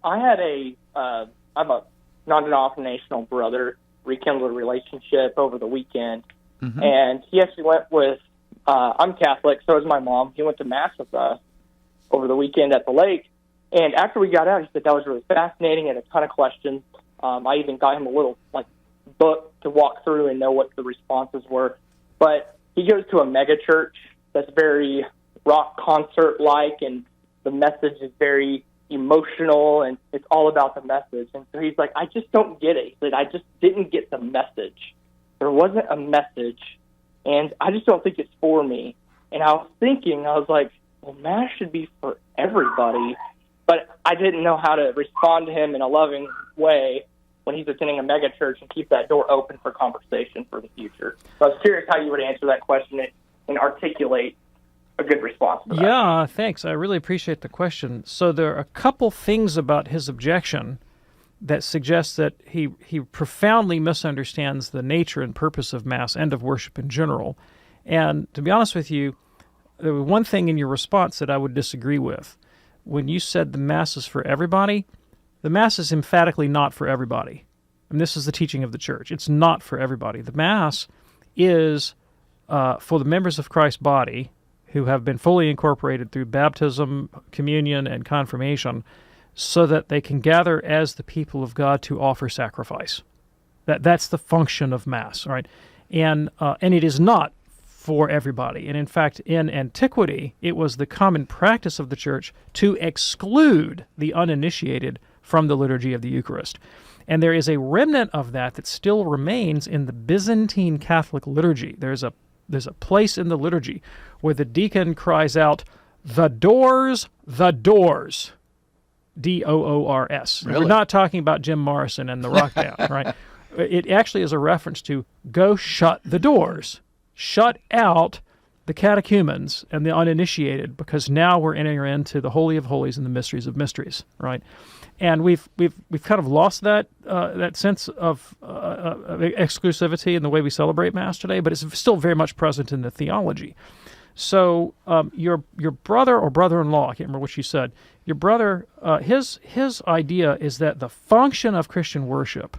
I had I'm a non-denominational brother, rekindled a relationship over the weekend, and he actually went with, I'm Catholic, so is my mom. He went to Mass with us over the weekend at the lake, and after we got out, he said that was really fascinating and a ton of questions. I even got him a little, book to walk through and know what the responses were. But he goes to a mega church that's very rock concert-like, and the message is very emotional, and it's all about the message. And so he's like, I just don't get it. He said, I just didn't get the message. There wasn't a message, and I just don't think it's for me. And I was thinking, I was like, well, Mass should be for everybody. But I didn't know how to respond to him in a loving way when he's attending a mega church and keep that door open for conversation for the future. So I was curious how you would answer that question and articulate a good response to that. Yeah, thanks. I really appreciate the question. So there are a couple things about his objection that suggest that he profoundly misunderstands the nature and purpose of Mass and of worship in general. And to be honest with you, there was one thing in your response that I would disagree with. When you said the Mass is for everybody, the Mass is emphatically not for everybody. And this is the teaching of the Church. It's not for everybody. The Mass is for the members of Christ's body who have been fully incorporated through baptism, communion, and confirmation, so that they can gather as the people of God to offer sacrifice. That's the function of Mass, right? And it is not for everybody. And in fact, in antiquity, it was the common practice of the Church to exclude the uninitiated from the liturgy of the Eucharist. And there is a remnant of that still remains in the Byzantine Catholic liturgy. There's a place in the liturgy where the deacon cries out, "The doors, the doors." D-O-O-R-S. Really? We're not talking about Jim Morrison and the rock band, right? It actually is a reference to go shut the doors. Shut out the catechumens and the uninitiated, because now we're entering into the Holy of Holies and the mysteries of mysteries, right? And we've kind of lost that sense of exclusivity in the way we celebrate Mass today, but it's still very much present in the theology. So your brother or brother-in-law, I can't remember what you said, your brother, his idea is that the function of Christian worship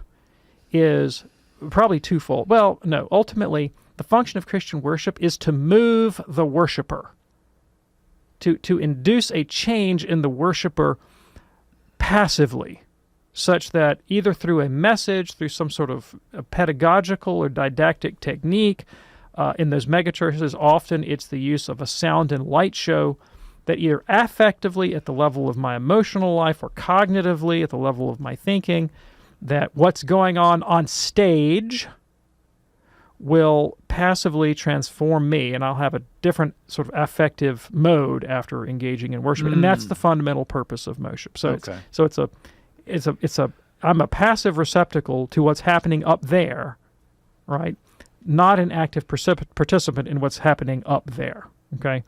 is probably twofold. Well, no, ultimately, the function of Christian worship is to move the worshiper, to induce a change in the worshiper passively, such that either through a message, through some sort of pedagogical or didactic technique, in those megachurches, often it's the use of a sound and light show that either affectively at the level of my emotional life or cognitively at the level of my thinking, that what's going on stage will passively transform me, and I'll have a different sort of affective mode after engaging in worship, and that's the fundamental purpose of worship. So, I'm a passive receptacle to what's happening up there, right? Not an active participant in what's happening up there. Okay,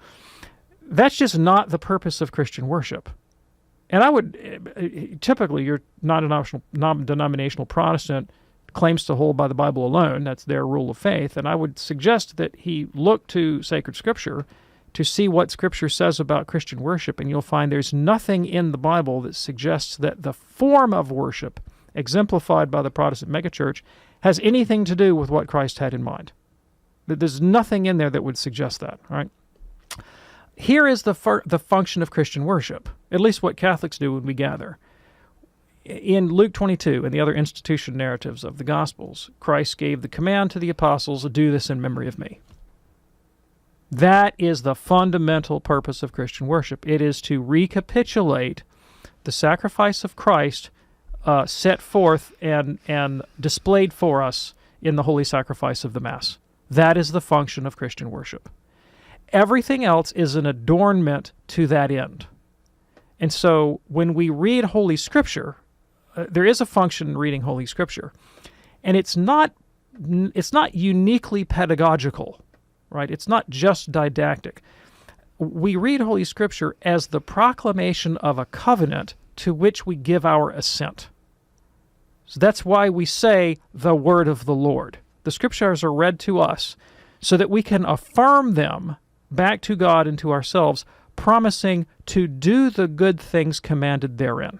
that's just not the purpose of Christian worship. And I would typically, your non-denominational Protestant claims to hold by the Bible alone. That's their rule of faith. And I would suggest that he look to sacred Scripture to see what Scripture says about Christian worship, and you'll find there's nothing in the Bible that suggests that the form of worship exemplified by the Protestant megachurch has anything to do with what Christ had in mind. There's nothing in there that would suggest that, right? Here is the function of Christian worship, at least what Catholics do when we gather. In Luke 22 and the other institution narratives of the Gospels, Christ gave the command to the apostles, "Do this in memory of me." That is the fundamental purpose of Christian worship. It is to recapitulate the sacrifice of Christ set forth and displayed for us in the holy sacrifice of the Mass. That is the function of Christian worship. Everything else is an adornment to that end. And so when we read Holy Scripture, there is a function in reading Holy Scripture, and it's not uniquely pedagogical, right? It's not just didactic. We read Holy Scripture as the proclamation of a covenant to which we give our assent. So that's why we say the word of the Lord. The Scriptures are read to us so that we can affirm them back to God and to ourselves, promising to do the good things commanded therein.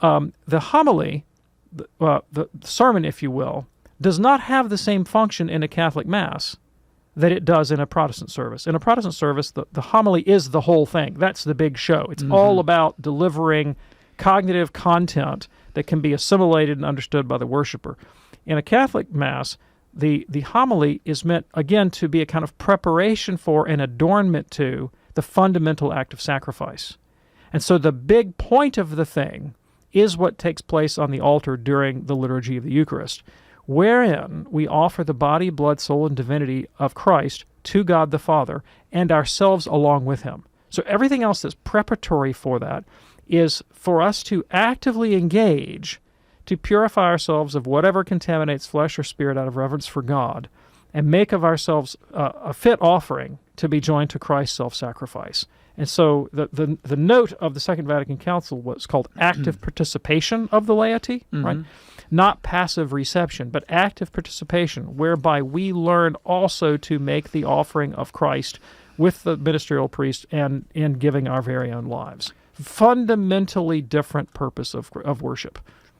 The homily, the sermon, if you will, does not have the same function in a Catholic Mass that it does in a Protestant service. In a Protestant service, the homily is the whole thing. That's the big show. It's all about delivering cognitive content that can be assimilated and understood by the worshiper. In a Catholic Mass, the homily is meant, again, to be a kind of preparation for and adornment to the fundamental act of sacrifice. And so the big point of the thing is what takes place on the altar during the liturgy of the Eucharist, wherein we offer the body, blood, soul, and divinity of Christ to God the Father and ourselves along with him. So everything else that's preparatory for that is for us to actively engage to purify ourselves of whatever contaminates flesh or spirit out of reverence for God, and make of ourselves a fit offering to be joined to Christ's self-sacrifice. And so the note of the Second Vatican Council was called active participation of the laity, right? Not passive reception, but active participation, whereby we learn also to make the offering of Christ with the ministerial priest and in giving our very own lives. Fundamentally different purpose of worship.